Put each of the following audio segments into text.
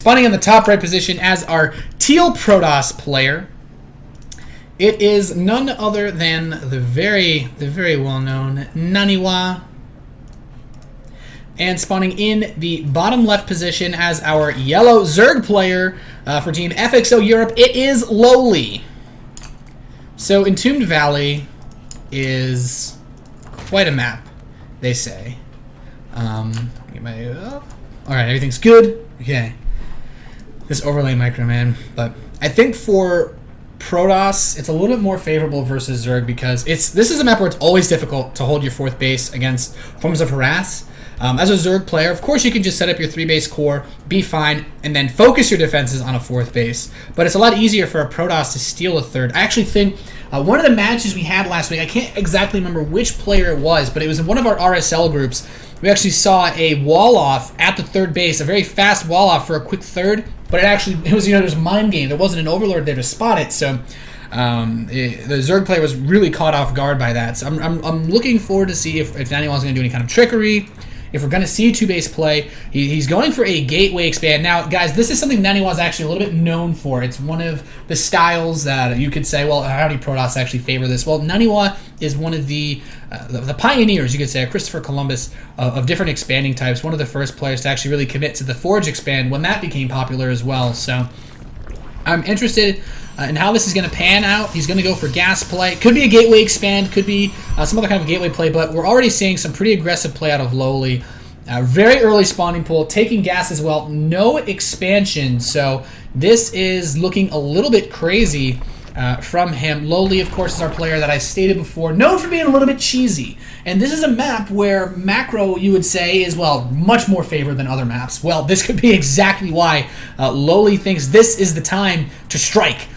Spawning in the top right position as our teal Protoss player, it is none other than the very well-known NaNiwa. And spawning in the bottom left position as our yellow Zerg player for Team FXO Europe, it is FXOLoWeLy. So Entombed Valley is quite a map, they say. Get my all right, everything's good. Okay. This overlay micro, man. But I think for Protoss, it's a little bit more favorable versus Zerg because this is a map where it's always difficult to hold your fourth base against forms of harass. As a Zerg player, of course, you can just set up your 3-base core, be fine, and then focus your defenses on a fourth base. But it's a lot easier for a Protoss to steal a third. I actually think one of the matches we had last week, I can't exactly remember which player it was, but it was in one of our RSL groups. We actually saw a wall-off at the third base, a very fast wall-off for a quick third, but it was, there was a mind game. There wasn't an overlord there to spot it, so the Zerg player was really caught off guard by that. So I'm looking forward to see if NaNiwa's going to do any kind of trickery, if we're going to see 2-base play. He's going for a gateway expand. Now, guys, this is something NaNiwa's actually a little bit known for. It's one of the styles that you could say, well, how do Protoss actually favor this? Well, NaNiwa is one of the pioneers, you could say, Christopher Columbus, of different expanding types. One of the first players to actually really commit to the Forge expand when that became popular as well. So I'm interested in how this is going to pan out. He's going to go for gas play. Could be a gateway expand, could be some other kind of gateway play, but we're already seeing some pretty aggressive play out of FXOLoWeLy. Very early spawning pool, taking gas as well. No expansion, so this is looking a little bit crazy from him. FXOLoWeLy, of course, is our player that I stated before, known for being a little bit cheesy. And this is a map where macro, you would say, is, well, much more favored than other maps. Well, this could be exactly why FXOLoWeLy thinks this is the time to strike.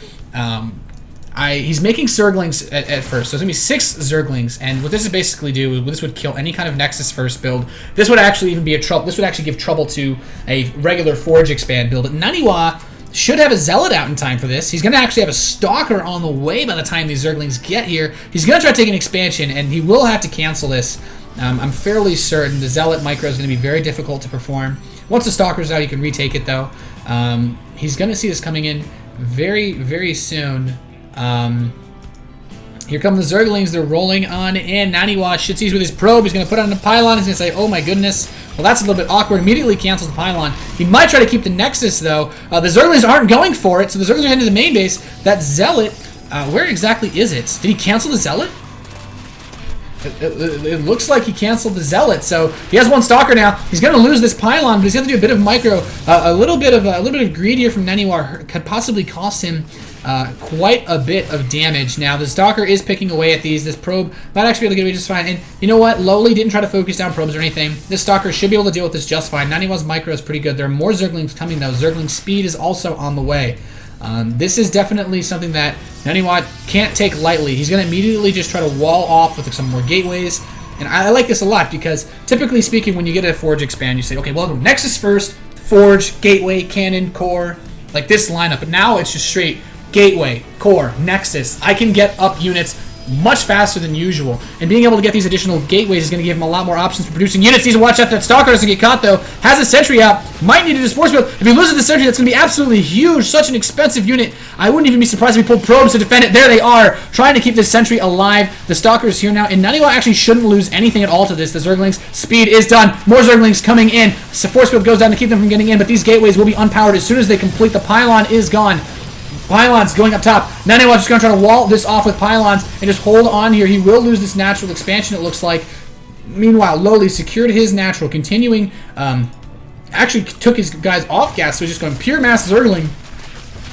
He's making Zerglings at first, so it's going to be 6 Zerglings, and what this would basically do, this would kill any kind of Nexus first build. This would actually even be this would actually give trouble to a regular Forge expand build. NaNiwa should have a Zealot out in time for this. He's going to actually have a Stalker on the way by the time these Zerglings get here. He's going to try to take an expansion, and he will have to cancel this. I'm fairly certain the Zealot micro is going to be very difficult to perform. Once the Stalker's out, you can retake it, though. He's going to see this coming in very soon. Here come the Zerglings. They're rolling on in. NaNiwa shitsies with his probe. He's going to put on the pylon. He's going to say, oh my goodness. Well, that's a little bit awkward. Immediately cancels the pylon. He might try to keep the Nexus, though. The Zerglings aren't going for it, so the Zerglings are heading to the main base. That Zealot, where exactly is it? Did he cancel the Zealot? It looks like he canceled the Zealot, so he has one Stalker now. He's going to lose this pylon, but he's going to do a bit of micro. A little bit of greed here from NaNiwa could possibly cost him quite a bit of damage. Now, the Stalker is picking away at these. This probe might actually be able to get away just fine. And you know what? FXOLoWeLy didn't try to focus down probes or anything. This Stalker should be able to deal with this just fine. NaNiwa's micro is pretty good. There are more Zerglings coming, though. Zergling speed is also on the way. This is definitely something that NaNiwa can't take lightly. He's going to immediately just try to wall off with some more gateways. And I like this a lot because, typically speaking, when you get a Forge expand, you say, okay, well, Nexus first, Forge, Gateway, Cannon, Core, like this lineup. But now it's just straight Gateway, Core, Nexus. I can get up units much faster than usual. And being able to get these additional gateways is going to give him a lot more options for producing units. Needs to watch out that Stalker doesn't get caught, though. Has a sentry out. Might need to disperse build. If he loses the sentry, that's going to be absolutely huge. Such an expensive unit. I wouldn't even be surprised if he pulled probes to defend it. There they are, trying to keep this sentry alive. The Stalker is here now, and NaNiwa actually shouldn't lose anything at all to this. The Zerglings' speed is done. More Zerglings coming in. So force field goes down to keep them from getting in, but these gateways will be unpowered as soon as they complete. The pylon is gone. Pylons going up top. NaNiwa's just going to try to wall this off with pylons and just hold on here. He will lose this natural expansion, it looks like. Meanwhile, FXOLoWeLy secured his natural, continuing. Actually took his guys off gas, so he's just going pure mass Zergling.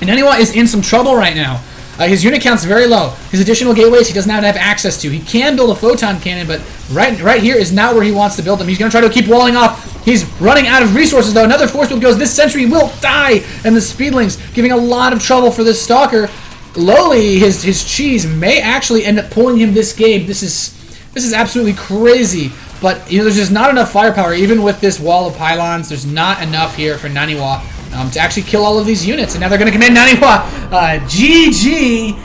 And NaNiwa is in some trouble right now. His unit count's very low. His additional gateways he does not have access to. He can build a photon cannon, but right here is not where he wants to build them. He's going to try to keep walling off. He's running out of resources, though. Another force field goes. This sentry will die, and the Speedlings giving a lot of trouble for this Stalker. FXOLoWeLy, his cheese, may actually end up pulling him this game. This is absolutely crazy. But there's just not enough firepower, even with this wall of pylons. There's not enough here for NaNiwa to actually kill all of these units, and now they're going to come in. NaNiwa, GG.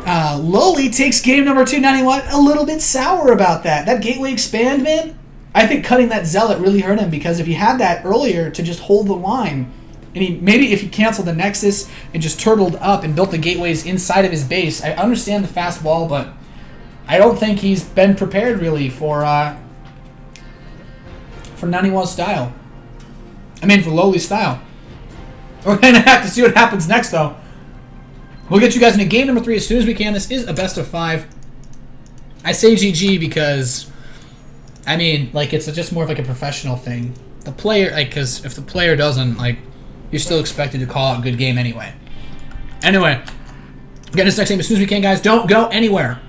FXOLoWeLy takes game number 2. NaNiwa a little bit sour about that. That gateway expand, man. I think cutting that Zealot really hurt him, because if he had that earlier to just hold the line, And maybe if he canceled the Nexus and just turtled up and built the gateways inside of his base, I understand the fast wall, but I don't think he's been prepared really for NaNiwa's style. I mean, for Lowly's style. We're going to have to see what happens next, though. We'll get you guys into game number 3 as soon as we can. This is a best of 5. I say GG because, I mean, like, it's just more of like a professional thing. The player, like, because if the player doesn't, like, you're still expected to call out a good game anyway. Anyway, get this next game as soon as we can, guys. Don't go anywhere.